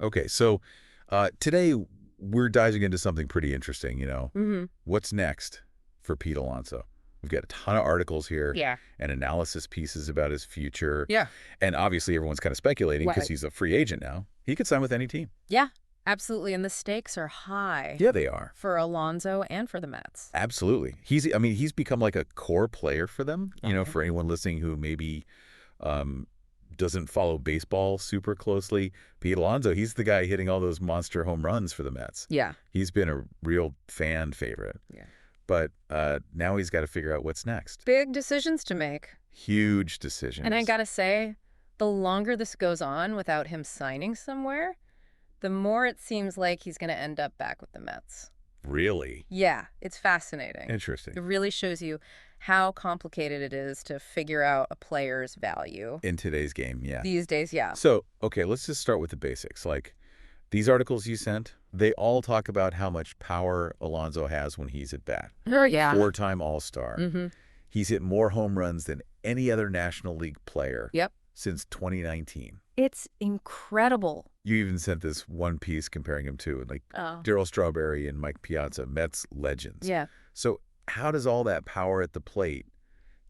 Okay, so today we're diving into something pretty interesting, Hmm. What's next for Pete Alonso? We've got a ton of articles here Yeah. and analysis pieces about his future. Yeah. And obviously everyone's kind of speculating because Right. he's a free agent now. He could sign with any team. Yeah, absolutely. And the stakes are high Yeah, they are. for Alonso and for the Mets. Absolutely. He's become like a core player for them, Oh, yeah. for anyone listening who maybe um, doesn't follow baseball super closely. Pete Alonso, he's the guy hitting all those monster home runs for the Mets. Yeah. He's been a real fan favorite. Yeah. But now he's got to figure out what's next. Big decisions to make. Huge And I decisions. gotta say, the longer this goes on without him signing somewhere, the more it seems like he's gonna end up back with the Mets. Really Yeah, it's fascinating. interesting. It really shows you how complicated it is to figure out a player's value. In today's game, yeah. These days, yeah. So, okay, let's just start with the basics. Like, these articles you sent, they all talk about how much power Alonso has when he's at bat. Oh, yeah. Four-time All-Star. Mm-hmm. He's hit more home runs than any other National League player Yep. since 2019. It's incredible. You even sent this one piece comparing him to, like, Oh. Darryl Strawberry and Mike Piazza, Mets legends. Yeah. So how does all that power at the plate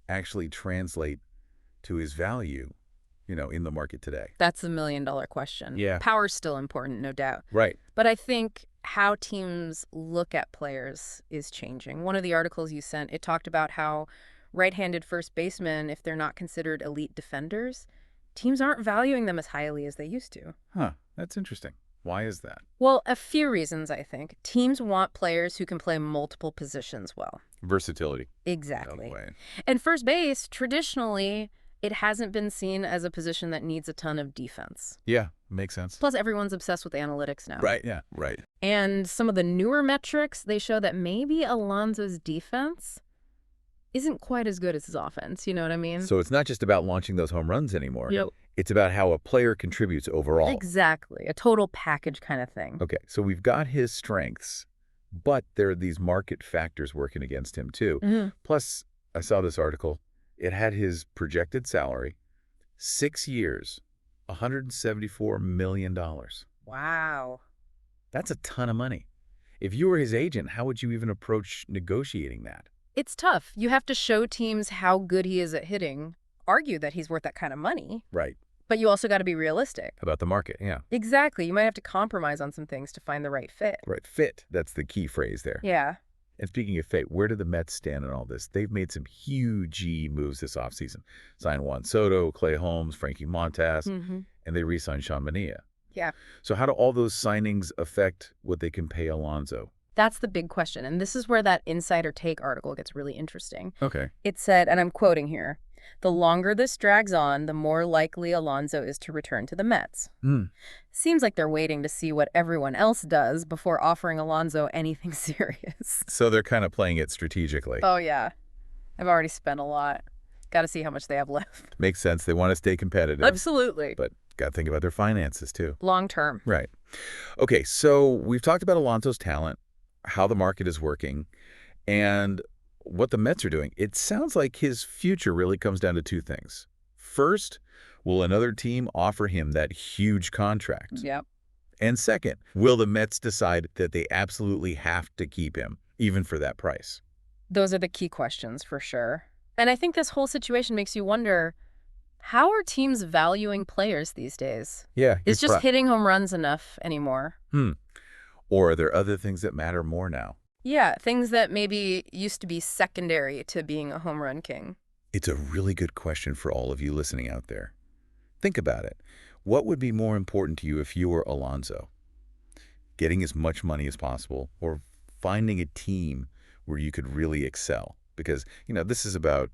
actually translate to his value, in the market today? That's the million-dollar question. Yeah. Power's still important, no doubt. Right. But I think how teams look at players is changing. One of the articles you sent, it talked about how right-handed first basemen, if they're not considered elite defenders, teams aren't valuing them as highly as they used to. Huh. That's interesting. Why is that? Well, a few reasons, I think. Teams want players who can play multiple positions well. Versatility. Exactly. Way. And first base, traditionally, it hasn't been seen as a position that needs a ton of defense. Yeah, makes sense. Plus, everyone's obsessed with analytics now. Right, yeah, right. And some of the newer metrics, they show that maybe Alonso's defense isn't quite as good as his offense. You know what I mean? So it's not just about launching those home runs anymore. Yep. It's about how a player contributes overall. Exactly. A total package kind of thing. Okay, so we've got his strengths, but there are these market factors working against him too. Mm-hmm. Plus, I saw this article. It had his projected salary, 6 years, $174 million. Wow. That's a ton of money. If you were his agent, how would you even approach negotiating that? It's tough. You have to show teams how good he is at hitting, argue that he's worth that kind of money, Right. but you also got to be realistic. About the market, yeah. Exactly. You might have to compromise on some things to find the right fit. Right, fit. That's the key phrase there. Yeah. And speaking of fate, where do the Mets stand in all this? They've made some huge moves this offseason. Signed Juan Soto, Clay Holmes, Frankie Montas, Mm-hmm. and they re-signed Sean Mania. Yeah. So how do all those signings affect what they can pay Alonso? That's the big question. And this is where that Insider Take article gets really interesting. Okay. It said, and I'm quoting here, "The longer this drags on, the more likely Alonso is to return to the Mets." Seems like they're waiting to see what everyone else does before offering Alonso anything serious. So they're kind of playing it strategically. Oh, yeah. I've already spent a lot. Got to see how much they have left. Makes sense. They want to stay competitive. Absolutely. But got to think about their finances too. Long term. Right. Okay, so we've talked about Alonso's talent, how the market is working, and what the Mets are doing. It sounds like his future really comes down to two things. First, will another team offer him that huge contract? Yep. And second, will the Mets decide that they absolutely have to keep him, even for that price? Those are the key questions for sure. And I think this whole situation makes you wonder, how are teams valuing players these days? Yeah. Is just hitting home runs enough anymore? Or are there other things that matter more now? Yeah, things that maybe used to be secondary to being a home run king. It's a really good question for all of you listening out there. Think about it. What would be more important to you if you were Alonso? Getting as much money as possible, or finding a team where you could really excel? Because, this is about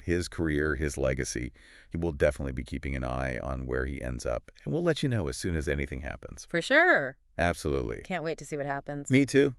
his career, his legacy. He will definitely be keeping an eye on where he ends up. And we'll let you know as soon as anything happens. For sure. Absolutely. Can't wait to see what happens. Me too.